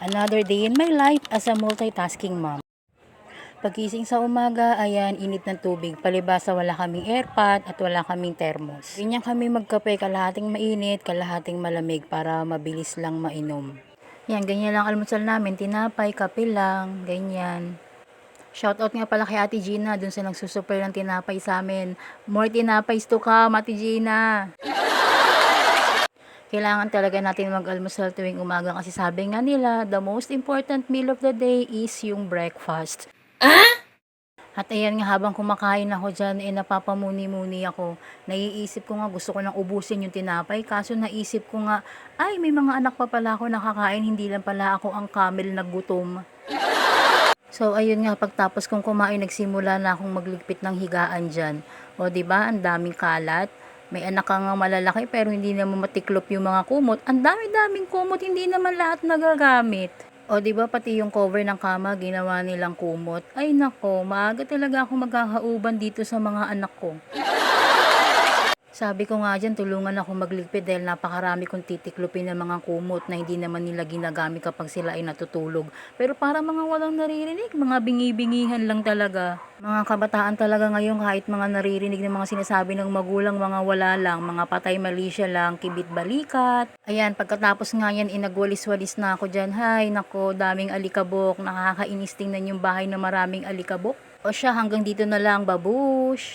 Another day in my life as a multitasking mom. Pagising sa umaga, ayan, init ng tubig. Palibasa wala kaming airpot at wala kaming thermos. Ganyan kami magkape, kalahating mainit, kalahating malamig para mabilis lang mainom. Yan, ganyan lang almusal namin. Tinapay, kape lang, ganyan. Shoutout nga pala kay Ate Gina dun sa nagsusupply ng tinapay sa amin. More tinapay to come, Ate Gina! Kailangan talaga natin mag-almusal tuwing umaga kasi sabi nga nila, the most important meal of the day is yung breakfast. At ayan nga, habang kumakain ako dyan, napapamuni-muni ako. Naiisip ko nga, gusto ko nang ubusin yung tinapay. Kaso naisip ko nga, ay, may mga anak pa pala ako nakakain, hindi lang pala ako ang camel na gutom. So, ayun nga, pagtapos kong kumain, nagsimula na akong magligpit ng higaan dyan. O, diba, ang daming kalat. May anak ka nga malalaki pero hindi naman matiklop yung mga kumot. Ang dami-daming kumot, hindi naman lahat nagagamit. O, diba, pati yung cover ng kama, ginawa nilang kumot. Ay nako, maaga talaga ako magkakauban dito sa mga anak ko. Sabi ko nga dyan, tulungan ako magligpit dahil napakarami kong titiklopin ng mga kumot na hindi naman nila ginagamit kapag sila ay natutulog. Pero para mga walang naririnig, mga bingi-bingihan lang talaga. Mga kabataan talaga ngayon kahit mga naririnig ng mga sinasabi ng magulang, mga wala lang, mga patay malisya lang, kibit balikat. Ayan, pagkatapos nga yan, inagwalis-walis na ako dyan. Hay, nako, daming alikabok, nakakainis tingnan yung bahay na maraming alikabok. O siya, hanggang dito na lang, babush!